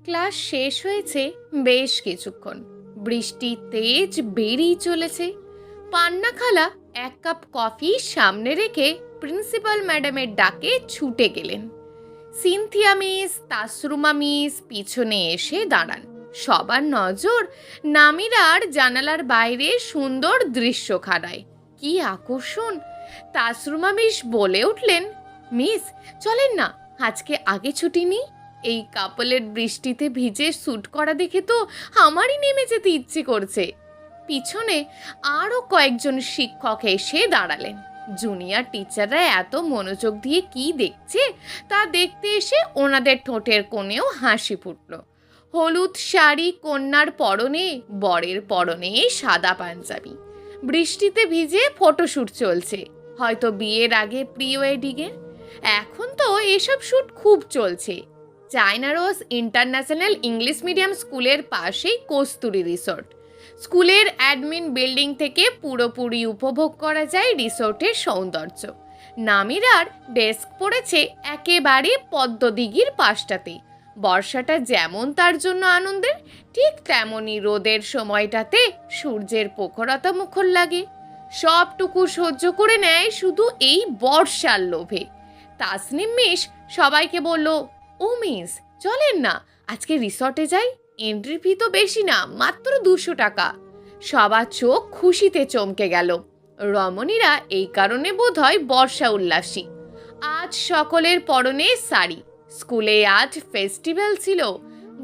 Class শেষ হয়েছে বেশ কিছুক্ষণ। বৃষ্টি তেজ বেড়েই চলেছে। পান্না খালা এক কাপ কফি সামনে রেখে প্রিন্সিপাল ম্যাডামের ডাকে ছুটে গেলেন। সিনথিয়া মিস, তাসরুমা মিস পিছনে এসে দাঁড়ান। সবার নজর নামিরার জানালার বাইরে সুন্দর দৃশ্যখানায়। কি আকর্ষণ! তাসরুমা মিস বলে উঠলেন, মিস চলেন না, আজকে আগে ছুটি নিই। এই কাপলের বৃষ্টিতে ভিজে স্যুট করা দেখে তো আমারই নেমে যেতে ইচ্ছে করছে। পিছনে আরও কয়েকজন শিক্ষক এসে দাঁড়ালেন। জুনিয়র টিচাররা এত মনোযোগ দিয়ে কি দেখছে তা দেখতে এসে ওনাদের ঠোঁটের কোণেও হাসি ফুটল। হলুদ শাড়ি কন্যার পরনে, বরের পরনে সাদা পাঞ্জাবি। বৃষ্টিতে ভিজে ফটোশ্যুট চলছে, হয়তো বিয়ের আগে প্রি ওয়েডিংয়ের। এখন তো এসব শ্যুট খুব চলছে। China rose international English medium স্কুলের পাশেই কস্তুরী রিসোর্ট। স্কুলের অ্যাডমিন বিল্ডিং থেকে পুরোপুরি উপভোগ করা যায় রিসোর্টের সৌন্দর্য। নামিরার ডেস্ক পড়েছে একেবারে পদ্মদিঘির পাশটাতে। বর্ষাটা যেমন তার জন্য আনন্দের, ঠিক তেমনই রোদের সময়টাতে সূর্যের প্রখরতা মুখর লাগে। সবটুকু সহ্য করে নেয় শুধু এই বর্ষার লোভে। তাসনিম মিস সবাইকে বলল, ও মিস চলেন না, আজকে রিসর্টে যাই। এন্ট্রি ফি তো বেশি না, মাত্র 200 টাকা। সবার চোখ খুশিতে চমকে গেল। রমণীরা এই কারণে বোধহয় বর্ষা উল্লাসী। আজ সকলের পরনে শাড়ি। স্কুলে আজ ফেস্টিভ্যাল ছিল।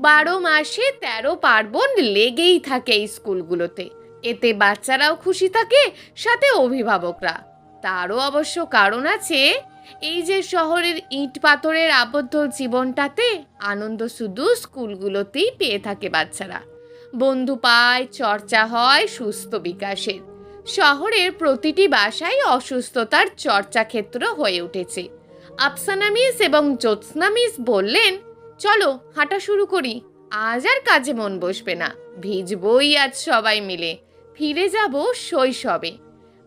12 মাসে 13 পার্বণ লেগেই থাকে এই স্কুলগুলোতে। এতে বাচ্চারাও খুশি থাকে, সাথে অভিভাবকরা। তারও অবশ্য কারণ আছে। এই যে শহরের ইট পাথরের আবদ্ধ জীবনটাতে আনন্দ শুধু স্কুলগুলোতেই পেয়ে থাকে বাচ্চারা। বন্ধু পায়, চর্চা হয় সুস্থ বিকাশের। শহরের প্রতিটি বাসায় অসুস্থতার চর্চা ক্ষেত্র হয়ে উঠেছে। আফসানা মিস এবং জ্যোৎস্না মিস বললেন, চলো হাঁটা শুরু করি। আজ আর কাজে মন বসবে না, ভিজবই আজ সবাই মিলে। ফিরে যাব শৈশবে।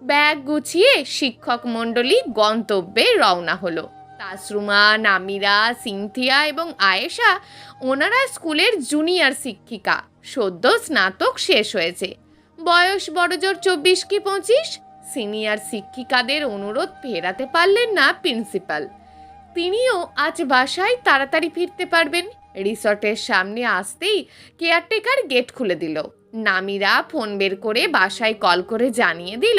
ব্যাগ গুছিয়ে শিক্ষক মণ্ডলী গন্তব্যে রওনা হলো। তাসরুমা, নামিরা, সিনথিয়া এবং আয়েশা ওনারা স্কুলের জুনিয়র শিক্ষিকা। সদ্য স্নাতক শেষ হয়েছে। বয়স বড়জোর 24 কি 25। সিনিয়র শিক্ষিকাদের অনুরোধ ফেরাতে পারলেন না প্রিন্সিপাল। তিনিও আজ বাসায় তাড়াতাড়ি ফিরতে পারবেন। রিসর্টের সামনে আসতেই কেয়ারটেকার গেট খুলে দিল। নামিরা ফোন বের করে বাসায় কল করে জানিয়ে দিল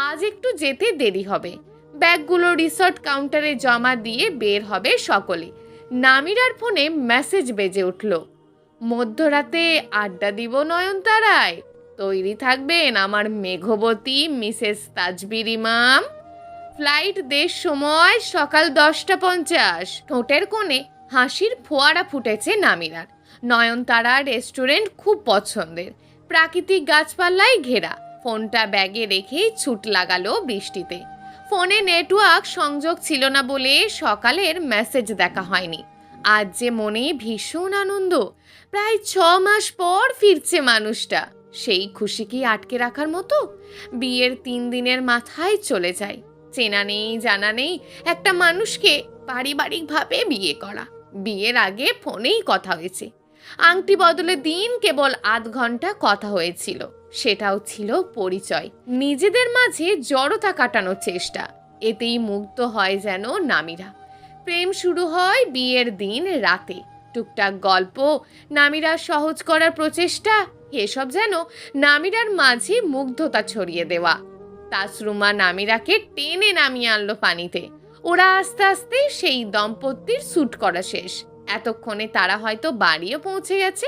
আজ একটু যেতে দেরি হবে। ব্যাগগুলো রিসর্ট কাউন্টারে জমা দিয়ে বের হবে সকলে। নামিরার ফোনে মেসেজ বেজে উঠল, মধ্যরাতে আড্ডা দিব নয়নতারায়, তৈরি থাকবেন আমার মেঘবতী মিসেস তাজবির ইমাম। ফ্লাইট দেশ সময় সকাল 10টা 50। ঠোঁটের কোণে হাসির ফোয়ারা ফুটেছে নামিরার। নয়নতারা রেস্টুরেন্ট খুব পছন্দের, প্রাকৃতিক গাছপালায় ঘেরা। ফোনটা ব্যাগে রেখেই ছুট লাগালো বৃষ্টিতে। ফোনে নেটওয়ার্ক সংযোগ ছিল না বলে সকালের মেসেজ দেখা হয়নি। আজ যে মনে ভীষণ আনন্দ। প্রায় 6 মাস পর ফিরছে মানুষটা। সেই খুশি কি আটকে রাখার মতো? বিয়ের 3 দিনের মাথায় চলে যায়। চেনা নেই জানা নেই একটা মানুষকে পারিবারিকভাবে বিয়ে করা। বিয়ের আগে ফোনেই কথা হয়েছে। আংটি বদলে দিন কেবল আধ ঘন্টা কথা হয়েছিল। সেটাও ছিল পরিচয়। নিজেদের মাঝে জড়তা কাটানোর চেষ্টা। এতেই মুগ্ধ হয় যেন নামিরা। প্রেম শুরু হয় বিয়ের দিন রাতে। টুকটাক গল্প, নামিরার সহজ করার প্রচেষ্টা, এসব যেন নামিরার মাঝে মুগ্ধতা ছড়িয়ে দেওয়া। তাসরুমা নামিরাকে টেনে নামিয়ে আনলো পানিতে। ওরা আস্তে আস্তে সেই দম্পতির স্যুট করা শেষ। এতক্ষণে তারা হয়তো বাড়িও পৌঁছে গেছে।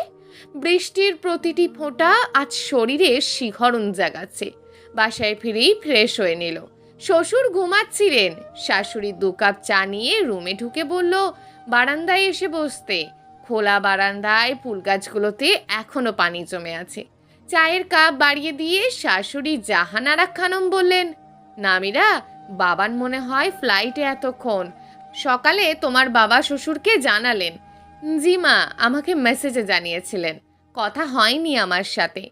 বৃষ্টির প্রতিটি ফোঁটা আজ শরীরে শিহরণ জাগাচ্ছে। বাসায় ফিরেই ফ্রেশ হয়ে নিল। শ্বশুর ঘুমাচ্ছিলেন। শাশুড়ি 2 কাপ চা নিয়ে রুমে ঢুকে বলল বারান্দায় এসে বসতে। খোলা বারান্দায় ফুল গাছগুলোতে এখনো পানি জমে আছে। চায়ের কাপ বাড়িয়ে দিয়ে শাশুড়ি জাহানারা খানম বললেন, নামিরা, বাবান মনে হয় ফ্লাইটে এতক্ষণ। সকালে তোমার বাবা শ্বশুরকে জানালেন? জি মা, আমাকে মেসেজে জানিয়েছিলেন, কথা হয়নি আমার সাথে।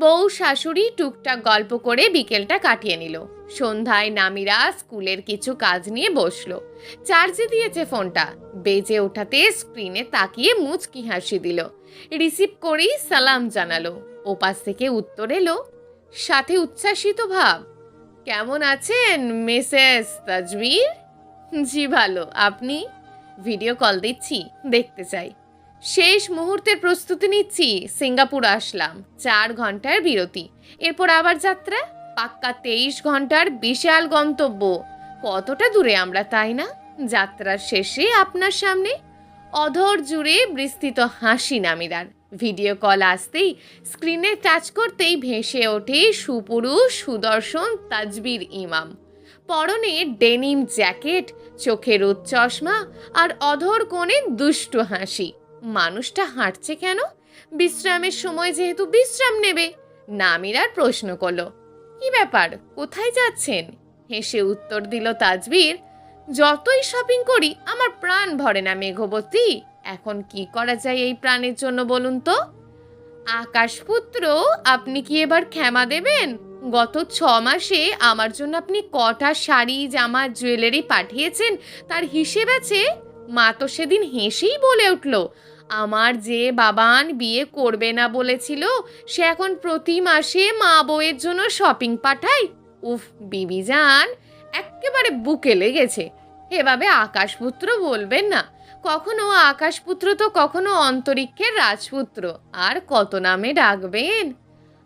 বউ শাশুড়ি টুকটাক গল্প করে বিকেলটা কাটিয়ে নিল। সন্ধ্যায় নামিরা স্কুলের কিছু কাজ নিয়ে বসলো। চার্জে দিয়েছে ফোনটা, বেজে ওঠাতে স্ক্রিনে তাকিয়ে মুচকি হাসি দিল। রিসিভ করেই সালাম জানালো। ওপাশ থেকে উত্তর এলো, সাথে উচ্ছ্বাসিত ভাব। কেমন আছেন মিসেস তাজবীর? জি ভালো, আপনি? ভিডিও কল দিচ্ছি, দেখতে চাই। শেষ মুহূর্তের প্রস্তুতি নিচ্ছি, সিঙ্গাপুর আসলাম, 4 ঘন্টার বিরতি, এরপর আবার যাত্রা। পাক্কা 23 ঘন্টার বিশাল গন্তব্য। কতটা দূরে আমরা, তাই না? যাত্রার শেষে আপনার সামনে। অধর জুড়ে বিস্তৃত হাসি নামিরার। ভিডিও কল আসতেই স্ক্রিনে টাচ করতেই ভেসে ওঠে সুপুরুষ সুদর্শন তাজবীর ইমাম। পরনে ডেনিম জ্যাকেট, চোখে রোদ চশমা আর অধর কোণে দুষ্টু হাসি। মানুষটা হাঁটছে কেন? বিশ্রামের সময় যেহেতু বিশ্রাম নেবে। নামিরার প্রশ্ন করলো, কি ব্যাপার, কোথায় যাচ্ছেন? হেসে উত্তর দিল তাজবীর, যতই শপিং করি আমার প্রাণ ভরে না মেঘবতী। এখন কি করা যায় এই প্রাণের জন্য বলুন তো? আকাশপুত্র, আপনি কি এবার ক্ষমা দেবেন? গত 6 মাসে আমার জন্য আপনি কটা শাড়ি, জামা, জুয়েলারি পাঠিয়েছেন তার হিসেব আছে। মা তো সেদিন হেসেই বলে উঠল, আমার যে বাবান বিয়ে করবে না বলেছিল সে এখন প্রতি মাসে মা বউয়ের জন্য শপিং পাঠায়। উফ বিবিজান, একেবারে বুকে লেগেছে। এভাবে আকাশপুত্র বলবেন না। কখনো আকাশপুত্র তো কখনো অন্তরিক্ষের রাজপুত্র, আর কত নামে ডাকবেন?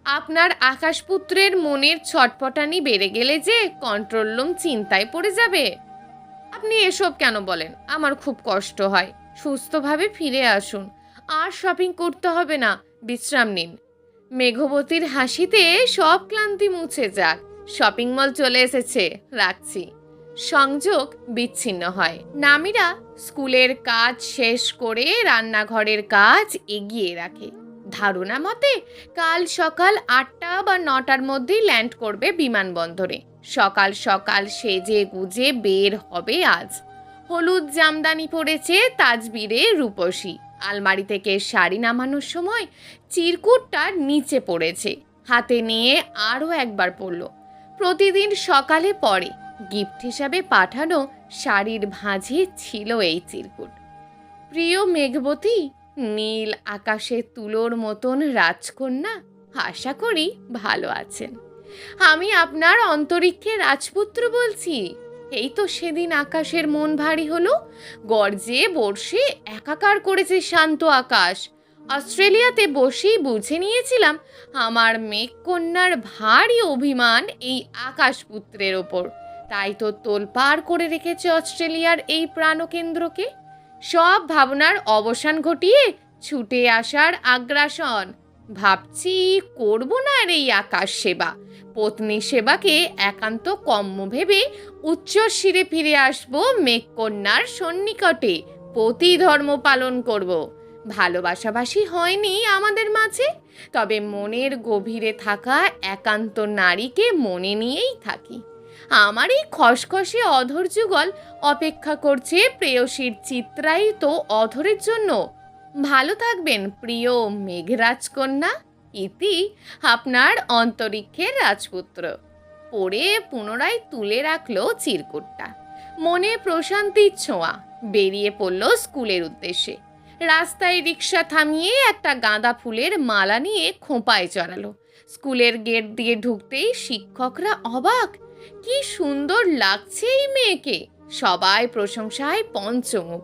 আপনার আকাশপুত্রের মনের ছটপটানি বেড়ে গেলে যে কন্ট্রোল রুম চিন্তায় পড়ে যাবে। আপনি এসব কেন বলেন? আমার খুব কষ্ট হয়। সুস্থভাবে ফিরে আসুন, আর শপিং করতে হবে না, বিশ্রাম নিন। মেঘবতীর হাসিতে সব ক্লান্তি মুছে যাক। শপিং মল চলে এসেছে, রাখছি। সংযোগ বিচ্ছিন্ন হয়। নামিরা স্কুলের কাজ শেষ করে রান্নাঘরের কাজ এগিয়ে রাখে। ধারণা মতে কাল সকাল 8টা বা 9টার মধ্যেই ল্যান্ড করবে বিমানবন্দরে। সকাল সকাল সেজে গুজে বের হবে আজ। হলুদ জামদানি পরেছে তাজবীরের রূপসী। আলমারি থেকে শাড়ি নামানোর সময় চিরকুটটা নিচে পড়েছে, হাতে নিয়ে আরও একবার পরল। প্রতিদিন সকালে পরে গিফট হিসাবে পাঠানো শাড়ির ভাঁজে ছিল এই চিরকুট। প্রিয় মেঘবতী, নীল আকাশে তুলোর মতন রাজকন্যা, আশা করি ভালো আছেন। আমি আপনার অন্তরিক্ষের রাজপুত্র বলছি। এই তো সেদিন আকাশের মন ভারী হলো, গর্জে বর্ষে একাকার করেছে শান্ত আকাশ। অস্ট্রেলিয়াতে বসেই বুঝে নিয়েছিলাম আমার মেঘকন্যার ভারী অভিমান এই আকাশপুত্রের ওপর। তাই তো তোলপাড় করে রেখেছে অস্ট্রেলিয়ার এই প্রাণকেন্দ্রকে। সব ভাবনার অবসান ঘটিয়ে ছুটে আসার আগ্রাসন। ভাবছি করব না আর এই আকাশ সেবা। পত্নী সেবাকে একান্ত কম্য ভেবে উচ্চ শিরে ফিরে আসব মেঘকন্যার সন্নিকটে। পতি ধর্ম পালন করব। ভালোবাসাবাসি হয়নি আমাদের মাঝে, তবে মনের গভীরে থাকা একান্ত নারীকে মনে নিয়েই থাকি। আমার এই খসখসে অধর যুগল অপেক্ষা করছে প্রেয়সীর চিত্রায়িত অধরের জন্য। ভালো থাকবেন প্রিয় মেঘরাজকন্যা। ইতি আপনার অন্তরিক্ষের রাজপুত্র। পড়ে পুনরায় তুলে রাখলো চিরকুটটা। মনে প্রশান্তির ছোঁয়া। বেরিয়ে পড়ল স্কুলের উদ্দেশ্যে। রাস্তায় রিক্সা থামিয়ে একটা গাঁদা ফুলের মালা নিয়ে খোঁপায় চড়ালো। স্কুলের গেট দিয়ে ঢুকতেই শিক্ষকরা অবাক, কি সুন্দর লাগছে এই মেয়েকে। সবাই প্রশংসায় পঞ্চমুখ।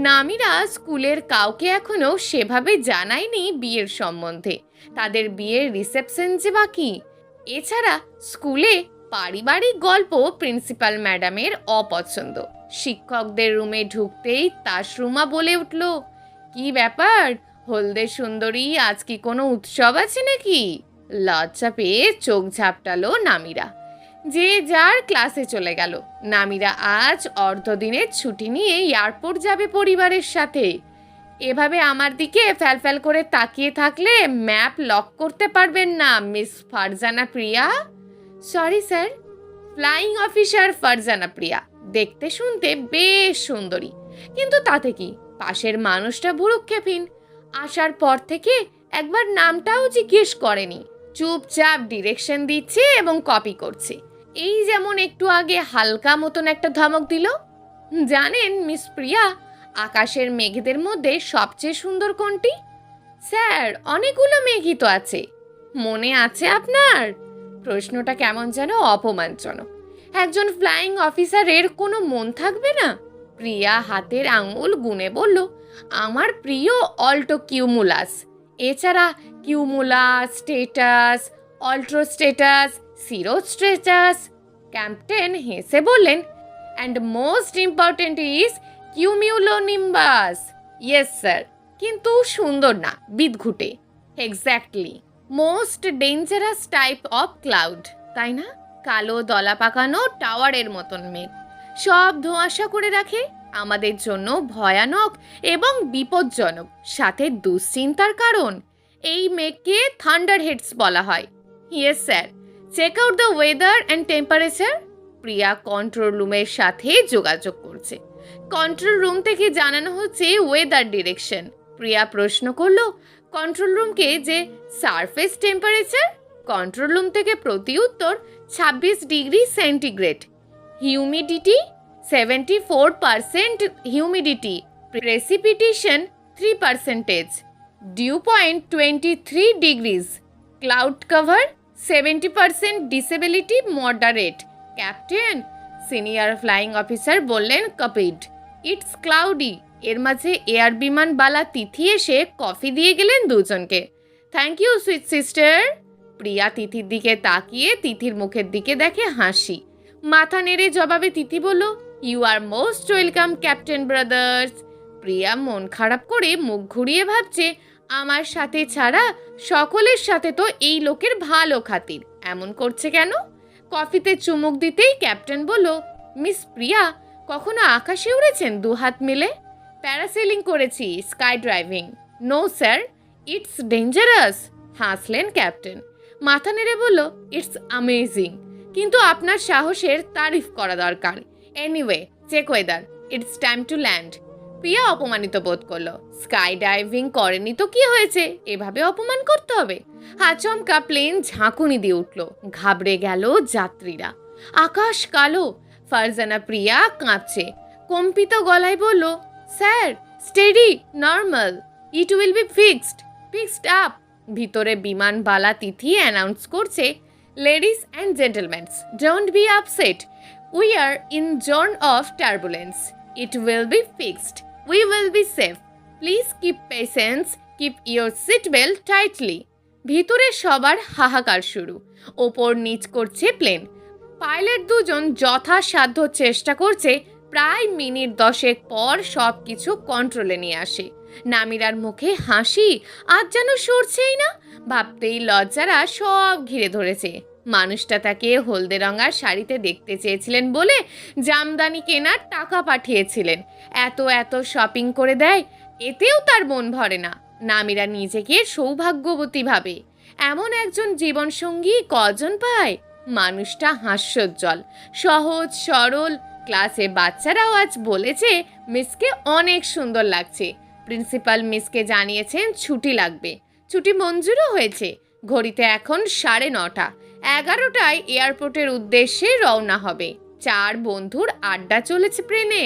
নামিরা স্কুলের কাউকে এখনো সেভাবে জানায়নি বিয়ের সম্বন্ধে। তাদের বিয়ের রিসেপশন যে বাকি। এছাড়া স্কুলে পারিবারিক গল্প প্রিন্সিপাল ম্যাডামের অপছন্দ। শিক্ষকদের রুমে ঢুকতেই তাসরুমা বলে উঠল, কি ব্যাপার হলদে সুন্দরী, আজ কি কোনো উৎসব আছে নাকি? লজ্জা পেয়ে চোখ ঝাপটালো নামিরা। যে যার ক্লাসে চলে গেল। নামিরা আজ অর্ধদিনের ছুটি নিয়ে এয়ারপোর্ট যাবে পরিবারের সাথে। এভাবে আমার দিকে ফ্যালফ্যাল করে তাকিয়ে থাকলে ম্যাপ লক করতে পারবেন না miss Farzana Priya. Sorry sir. Flying officer Farzana Priya. দেখতে শুনতে বেশ সুন্দরী, কিন্তু তাতে কি? পাশের মানুষটা ভুরুক্ষেপহীন। আসার পর থেকে একবার নামটাও জিজ্ঞেস করেনি। চুপচাপ ডিরেকশন দিচ্ছে এবং কপি করছে। এই যেমন একটু আগে হালকা মতন একটা ধমক দিল, জানেন মিস প্রিয়া, আকাশের মেঘেদের মধ্যে সবচেয়ে সুন্দর কোনটি? স্যার, অনেকগুলো মেঘই তো আছে। মনে আছে আপনার? প্রশ্নটা কেমন যেন অপমানজনক। একজন ফ্লাইং অফিসারের কোনো মন থাকবে না? প্রিয়া হাতের আঙুল গুনে বলল, আমার প্রিয় অল্টো কিউমুলাস। এছাড়া cumulus, stratus, altostratus, cirrostratus. Captain হেসে বললেন, and most important is cumulonimbus. Yes sir, কিন্তু সুন্দর না, বিদঘুটে। Exactly, most dangerous type of cloud, তাই না? কালো দলা পাকানো টাওয়ারের মতন মেঘ, সব ধোঁয়াশা করে রাখে, আমাদের জন্য ভয়ানক এবং বিপজ্জনক, সাথে দুশ্চিন্তার কারণ। এই মেঘকে থান্ডার হেডস বলা হয়। Yes sir, check out the weather and temperature. Priya control রুমের সাথে যোগাযোগ করছে। কন্ট্রোল রুম থেকে জানানো হচ্ছে ওয়েদার ডিরেকশন। প্রিয়া প্রশ্ন করলো কন্ট্রোল রুমকে যে সারফেস টেম্পারেচার। কন্ট্রোল রুম থেকে প্রতি উত্তর 26 degree centigrade. Humidity 74% humidity. Precipitation 3%। Dew point 23 degrees. Cloud cover 70%। Visibility moderate. Captain, senior flying officer বললেন, কপিড। It's cloudy. এর মাঝে এয়ার বিমানবালা তিথি এসে কফি দিয়ে গেলেন দুজনকে। Thank you sweet sister. Priya তিথির দিকে তাকিয়ে তিথির মুখের দিকে দেখে হাসি। মাথা নেড়ে জবাবে তিথি বলল, you are most welcome captain brothers. Priya মন খারাপ করে মুখ ঘুরিয়ে ভাবছে, আমার সাথে ছাড়া সকলের সাথে তো এই লোকের ভালো খাতির, এমন করছে কেন? কফিতে চুমুক দিতেই ক্যাপ্টেন বলল, মিস প্রিয়া, কখনো আকাশে উড়েছেন দুহাত মিলে? প্যারাসেলিং করেছি, sky driving. No sir, it's dangerous. হাসলেন ক্যাপ্টেন। মাথা নেড়ে বলল, ইটস অ্যামেজিং, কিন্তু আপনার সাহসের তারিফ করা দরকার। Anyway, check weather, it's time to land. Priya অপমানিত বোধ করলো। স্কাই ডাইভিং করেনি তো কি হয়েছে, এভাবে অপমান করতে হবে? আচমকা প্লেন ঝাঁকুনি দিয়ে উঠল। ঘাবড়ে গেল যাত্রীরা। আকাশ কালো। ফারজানা প্রিয়া কাঁপছে, কম্পিত গলায় বলল, sir, steady, normal, it will be fixed up. ভিতরে বিমানবালা তিথি অ্যানাউন্স করছে, ladies and gentleman, don't be upset, we are in zone of turbulence, it will be fixed, we will be safe, please keep patience, keep your seat belt tightly. ভিতরে সবার হাহাকার শুরু। ওপর নিচ করছে প্লেন। পাইলট দুজন যথাসাধ্য চেষ্টা করছে। প্রায় মিনিট 10 পর সব কিছু কন্ট্রোলে নিয়ে আসে। নামিরার মুখে হাসি আজ যেন সরছেই না। ভাবতেই লজ্জারা সব ঘিরে ধরেছে। মানুষটা তাকে হলদে রঙার শাড়িতে দেখতে চেয়েছিলেন বলে জামদানি কেনার টাকা পাঠিয়েছিলেন। এত শপিং করে দেয়, এতেও তার মন ভরে না। নামিরা নিজেকে সৌভাগ্যবতী ভাবে। এমন একজন জীবনসঙ্গী কজন পায়? মানুষটা হাস্যোজ্জ্বল, সহজ সরল। ক্লাসে বাচ্চারাও আজ বলেছে মিসকে অনেক সুন্দর লাগছে। প্রিন্সিপাল মিসকে জানিয়েছেন ছুটি লাগবে। ছুটি মঞ্জুরও হয়েছে। ঘড়িতে এখন 9:30। 11টায় এয়ারপোর্টের উদ্দেশ্যে রওনা হবে। 4 বন্ধুর আড্ডা চলেছে প্লেনে।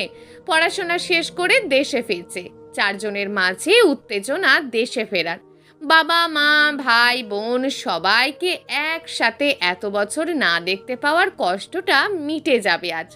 পড়াশোনা শেষ করে দেশে ফিরছে। 4 জনের মাঝে উত্তেজনা দেশে ফেরার। বাবা মা ভাই বোন সবাইকে একসাথে এত বছর না দেখতে পাওয়ার কষ্টটা মিটে যাবে আজ।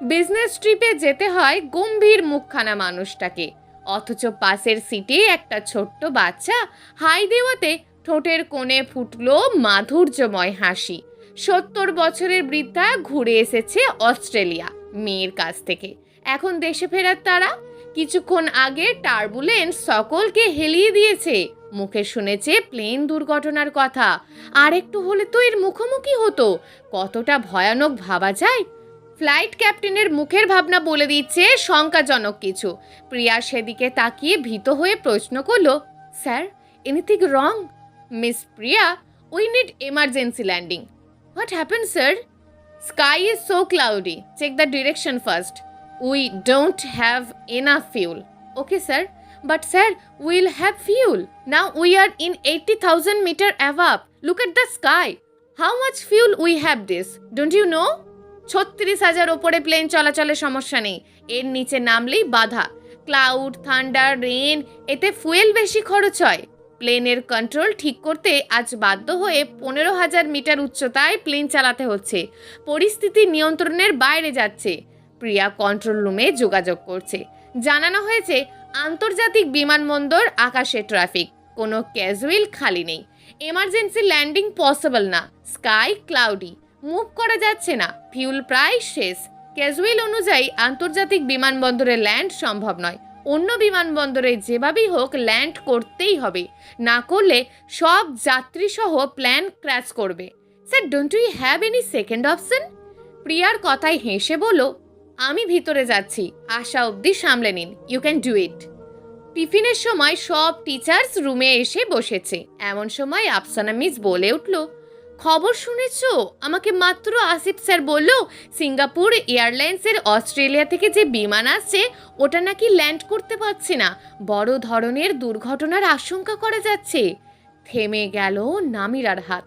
বিজনেস ট্রিপে যেতে হয় গম্ভীর মুখখানা মানুষটাকে, অথচ পাশের সিটে একটা ছোট্ট বাচ্চা হাই দেওয়াতে ঠোঁটের কোণে ফুটলো মাধুর্যময় হাসি। 70 বছরের বৃদ্ধা ঘুরে এসেছে অস্ট্রেলিয়া মেয়ের কাছ থেকে। এখন দেশে ফেরার তারা। কিছুক্ষণ আগে টার্বুলেন্স সকলকে হেলিয়ে দিয়েছে। মুখে শুনেছে প্লেন দুর্ঘটনার কথা। আর একটু হলে তো এর মুখোমুখি হতো। কতটা ভয়ানক ভাবা যায়। ফ্লাইট ক্যাপ্টেনের মুখের ভাবনা বলে দিচ্ছে শঙ্কাজনক কিছু। প্রিয়া সেদিকে তাকিয়ে ভীত হয়ে প্রশ্ন করল, sir, anything wrong? Miss Priya, we need emergency landing. What happen sir? Sky is so cloudy, check the direction first. We don't have enough fuel. Okay sir, But sir, we'll have fuel. Now we are in 80,000 meter above. Look at the sky. How much fuel we have this? Don't you know? 36,000 ওপরে plane চলাচলের সমস্যা নেই, এর নিচে নামলেই বাধা। Cloud, thunder, rain, এতে fuel বেশি খরচ হয়। প্লেনের কন্ট্রোল ঠিক করতে আজ বাধ্য হয়ে 15,000 মিটার উচ্চতায় প্লেন চালাতে হচ্ছে। পরিস্থিতি নিয়ন্ত্রণের বাইরে যাচ্ছে। প্রিয়া কন্ট্রোল রুমে যোগাযোগ করছে। জানানো হয়েছে আন্তর্জাতিক বিমানবন্দর আকাশে ট্রাফিক, কোনো ক্যাজুয়াল খালি নেই। এমার্জেন্সি ল্যান্ডিং পসিবল না, স্কাই ক্লাউডি, মুভ করা যাচ্ছে না, ফিউল প্রায় শেষ। ক্যাজুয়াল অনুযায়ী আন্তর্জাতিক বিমানবন্দরে ল্যান্ড সম্ভব নয়। অন্য বিমানবন্দরে যেভাবেই হোক ল্যান্ড করতেই হবে, না করলে সব যাত্রীসহ প্ল্যান ক্র্যাশ করবে। Sir, don't you have any second option? প্রিয়ার কথায় হেসে বলল, আমি ভিতরে যাচ্ছি, আশা অবধি সামলে নিন, ইউ ক্যান ডু ইট। টিফিনের সময় সব টিচার্স রুমে এসে বসেছে। এমন সময় আফসানা মিস বলে উঠল, খবর শুনেছো? আমাকে মাত্র আসিফ স্যার বলল সিঙ্গাপুর এয়ারলাইন্সের অস্ট্রেলিয়া থেকে যে বিমান আসছে ওটা নাকি ল্যান্ড করতে পারছে না, বড় ধরনের দুর্ঘটনার আশঙ্কা করা যাচ্ছে। থেমে গেল নামিরার হাত।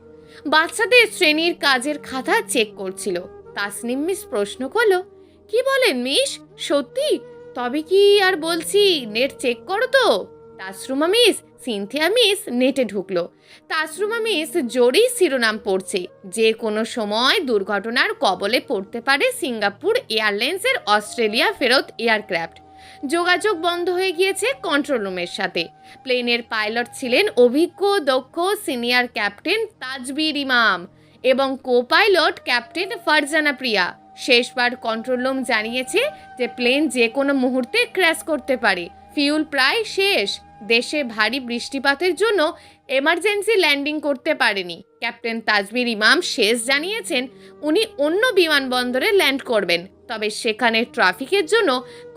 বাচ্চাদের শ্রেণীর কাজের খাতা চেক করছিল। তাসনিম মিস প্রশ্ন করলো, কি বলেন মিস, সত্যি? তবে কি আর বলছি, নেট চেক করো তো। তাসরুমা মিস, সিনথিয়া মিস নেটে ঢুকলো। তাসরুমা মিস জোরেই শিরোনাম পড়ছে, যে কোনো সময় দুর্ঘটনার কবলে পড়তে পারে সিঙ্গাপুর এয়ারলাইন্সের অস্ট্রেলিয়া ফেরত এয়ারক্রাফট। যোগাযোগ বন্ধ হয়ে গিয়েছে কন্ট্রোল রুমের সাথে। প্লেনের পাইলট ছিলেন অভিজ্ঞ দক্ষ সিনিয়র ক্যাপ্টেন তাজবির ইমাম এবং কো পাইলট ক্যাপ্টেন ফারজানা প্রিয়া। শেষবার কন্ট্রোল রুম জানিয়েছে যে প্লেন যে কোনো মুহূর্তে ক্র্যাশ করতে পারে, ফিউল প্রায় শেষ। দেশে ভারী বৃষ্টিপাতের জন্য এমার্জেন্সি ল্যান্ডিং করতে পারেনি। ক্যাপ্টেন তাজবির ইমাম শেষ জানিয়েছেন উনি অন্য বিমানবন্দরে ল্যান্ড করবেন, তবে সেখানে ট্রাফিকের জন্য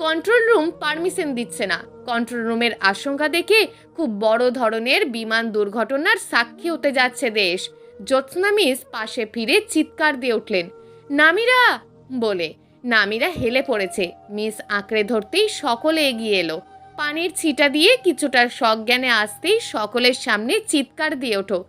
কন্ট্রোল রুম পারমিশন দিচ্ছে না। কন্ট্রোল রুমের আশঙ্কা দেখে খুব বড় ধরনের বিমান দুর্ঘটনার সাক্ষী হতে যাচ্ছে দেশ। জ্যোৎস্না মিস পাশে ফিরে চিৎকার দিয়ে উঠলেন, নামিরা বলে। নামিরা হেলে পড়েছে। মিস আঁকড়ে ধরতেই সকলে এগিয়ে এলো। পানির ছিটা দিয়ে কিছুটা সজ্ঞানে আসতেই সকলের সামনে চিৎকার দিয়ে ওঠো,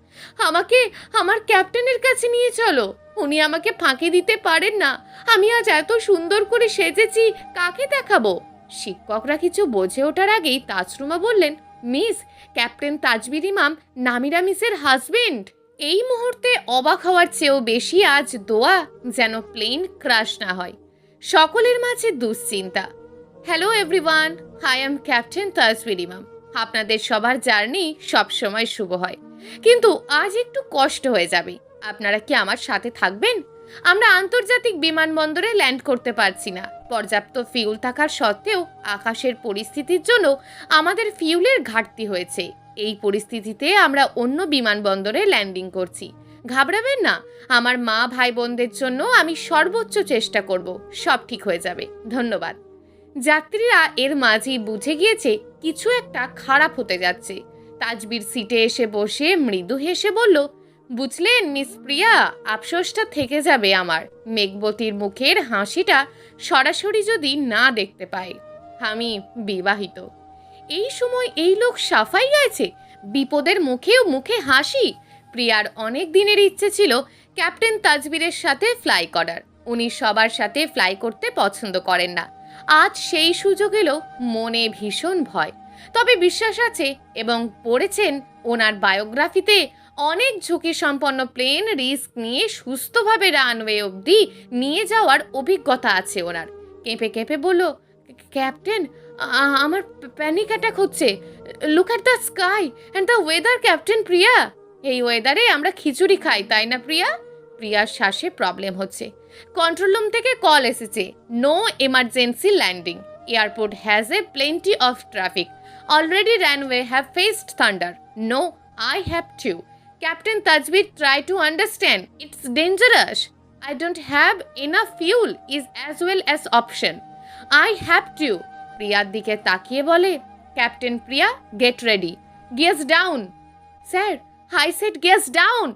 আমাকে আমার ক্যাপ্টেনের কাছে নিয়ে চলো, উনি আমাকে ফাঁকি দিতে পারেন না, আমি আজ এত সুন্দর করে সেজেছি, কাকে দেখাবো? শিক্ষকরা কিছু বোঝে ওঠার আগেই তাসরুমা বললেন, মিস, ক্যাপ্টেন তাজবির ইমাম নামিরা মিসের হাজবেন্ড। এই মুহূর্তে অবাক হওয়ার চেয়েও বেশি আজ দোয়া যেন প্লেন ক্রাশ না হয়। সকলের মাঝে দুশ্চিন্তা। Hello everyone, I am captain Tajbir ইমাম। আপনাদের সবার জার্নি সবসময় শুভ হয়, কিন্তু আজ একটু কষ্ট হয়ে যাবে। আপনারা কি আমার সাথে থাকবেন? আমরা আন্তর্জাতিক বিমানবন্দরে ল্যান্ড করতে পারছি না। পর্যাপ্ত ফিউল থাকার সত্ত্বেও আকাশের পরিস্থিতির জন্য আমাদের ফিউলের ঘাটতি হয়েছে। এই পরিস্থিতিতে আমরা অন্য বিমানবন্দরে ল্যান্ডিং করছি। ঘাবড়াবেন না, আমার মা ভাই বোনদের জন্য আমি সর্বোচ্চ চেষ্টা করব, সব ঠিক হয়ে যাবে। ধন্যবাদ। যাত্রীরা এর মাঝেই বুঝে গিয়েছে কিছু একটা খারাপ হতে যাচ্ছে। তাজবির সিটে এসে বসে মৃদু হেসে বলল, বুঝলেন মিস প্রিয়া, আফসোসটা থেকে যাবে আমার। মেঘবতীর মুখের হাসিটা সরাসরি যদি না দেখতে পাই। আমি বিবাহিত। এই সময় এই লোক সাফাই গাইছে, বিপদের মুখেও মুখে হাসি। প্রিয়ার অনেক দিনের ইচ্ছে ছিল ক্যাপ্টেন তাজবিরের সাথে ফ্লাই করার। উনি সবার সাথে ফ্লাই করতে পছন্দ করেন না। আজ সেই সুযোগ এলো, মনে ভীষণ ভয়, তবে বিশ্বাস আছে এবং পড়েছেন ওনার বায়োগ্রাফিতে অনেক ঝুঁকি সম্পন্ন প্লেন রিস্ক নিয়ে সুস্থভাবে রানওয়ে অবধি নিয়ে যাওয়ার অভিজ্ঞতা আছে ওনার। কেঁপে কেঁপে বলল, ক্যাপ্টেন, আমার প্যানিক অ্যাটাক হচ্ছে। Look at the sky and the weather captain Priya. এই ওয়েদারে আমরা খিচুড়ি খাই, তাই না প্রিয়া? প্রিয়ার শ্বাসে প্রবলেম হচ্ছে। কন্ট্রোল রুম থেকে কল এসেছে, no emergency landing, airport has a plenty of traffic, already runway have faced thunder, no I have to. Captain Tajbir, try to understand, it's dangerous, I don't have enough fuel is as well as option, I have two. প্রিয়ার দিকে তাকিয়ে বলে, captain Priya, get ready, gears down. Sir, I said gears down.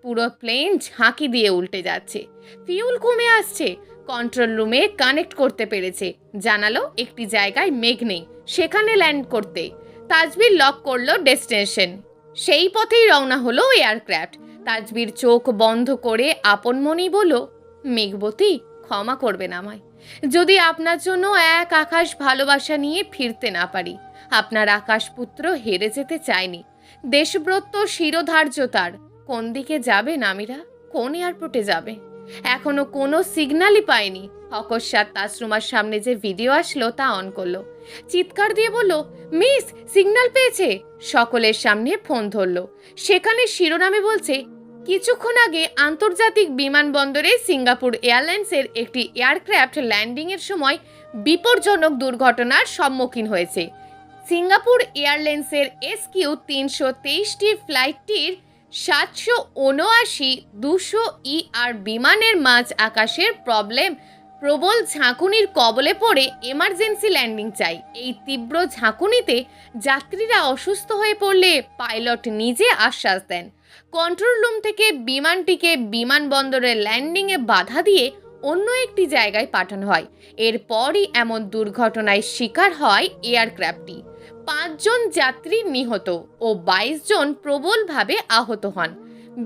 পুরো plane ঝাঁকি দিয়ে উল্টে যাচ্ছে। Fuel কমে আসছে। কন্ট্রোল রুমে কানেক্ট করতে পেরেছে। জানালো একটি জায়গায় মেঘ নেই, সেখানে ল্যান্ড করতে। তাজবীর লক করলো ডেস্টিনেশন। সেই পথেই রওনা হলো এয়ারক্রাফট। তাজবীর চোখ বন্ধ করে আপন মনেই বলল, মেঘবতী, ক্ষমা করবেন আমায় যদি আপনার জন্য এক আকাশ ভালোবাসা নিয়ে ফিরতে না পারি। আপনার আকাশপুত্র হেরে যেতে চায়নি। দেশব্রত শিরোধার্য তার। কোন দিকে যাবে নামিরা? কোন এয়ারপোর্টে যাবে? এখনো কোনো সিগন্যালই পায়নি। অকস্মাৎ তাসরুমার সামনে যে ভিডিও আসলো তা অন করলো। চিৎকার দিয়ে বলল, মিস, সিগন্যাল পেয়েছে। সকলের সামনে ফোন ধরলো। সেখানে শিরোনামে বলছে, কিছুক্ষণ আগে আন্তর্জাতিক বিমানবন্দরে সিঙ্গাপুর এয়ারলাইন্সের একটি এয়ারক্রাফট ল্যান্ডিংয়ের সময় বিপজ্জনক দুর্ঘটনার সম্মুখীন হয়েছে। সিঙ্গাপুর এয়ারলাইন্সের SQ 323টি ফ্লাইটটির 779-200 বিমানের মাঝ আকাশের প্রবল ঝাঁকুনির কবলে পড়ে এমার্জেন্সি ল্যান্ডিং চাই। এই তীব্র ঝাঁকুনিতে যাত্রীরা অসুস্থ হয়ে পড়লে পাইলট নিজে আশ্বাস দেন। কন্ট্রোল রুম থেকে বিমানটিকে বিমানবন্দরের ল্যান্ডিংয়ে বাধা দিয়ে অন্য একটি জায়গায় পাঠানো হয়। এরপরই এমন দুর্ঘটনায় শিকার হয় এয়ারক্রাফটটি। 5 জন যাত্রী নিহত ও 22 জন প্রবলভাবে আহত হন।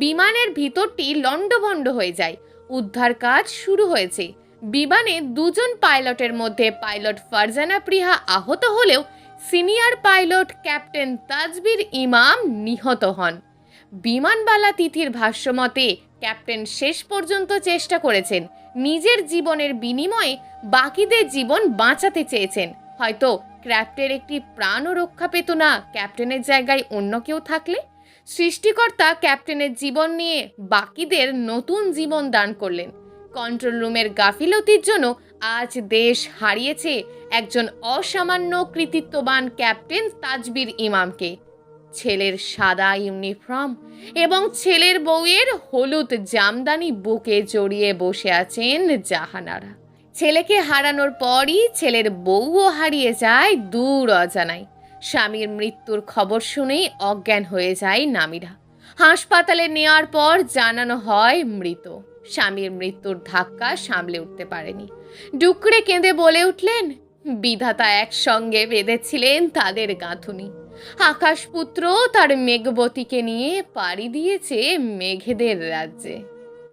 বিমানের ভিতরটি লণ্ডভণ্ড হয়ে যায়। উদ্ধার কাজ শুরু হয়েছে। বিমানে 2 জন পাইলটের মধ্যে পাইলট ফারজানা প্রিহা আহত হলেও সিনিয়র পাইলট ক্যাপ্টেন তাজবীর ইমাম নিহত হন। বিমানবালা তিথির ভাষ্যমতে ক্যাপ্টেন শেষ পর্যন্ত চেষ্টা করেছেন। নিজের জীবনের বিনিময়ে বাকিদের জীবন বাঁচাতে চেয়েছেন। হয়তো ক্যাপ্টেনের একটি প্রাণও রক্ষা পেত না ক্যাপ্টেনের জায়গায় অন্য কেউ থাকলে। সৃষ্টিকর্তা ক্যাপ্টেনের জীবন নিয়ে বাকিদের নতুন জীবন দান করলেন। কন্ট্রোল রুমের গাফিলতির জন্য আজ দেশ হারিয়েছে একজন অসামান্য কৃতিত্ববান ক্যাপ্টেন তাজবীর ইমামকে। ছেলের সাদা ইউনিফর্ম এবং ছেলের বউয়ের হলুদ জামদানি বুকে জড়িয়ে বসে আছেন জাহানারা। ছেলেকে হারানোর পরই ছেলের বউও হারিয়ে যায় দূর অজানায়। স্বামীর মৃত্যুর খবর শুনেই অজ্ঞান হয়ে যায় নামিরা। হাসপাতালে নেওয়ার পর জানানো হয় মৃত। স্বামীর মৃত্যুর ধাক্কা সামলে উঠতে পারেনি। ডুকরে কেঁদে বলে উঠলেন, বিধাতা একসঙ্গে বেঁধেছিলেন তাদের গাঁথুনি। আকাশপুত্র তার মেঘবতীকে নিয়ে পাড়ি দিয়েছে মেঘেদের রাজ্যে।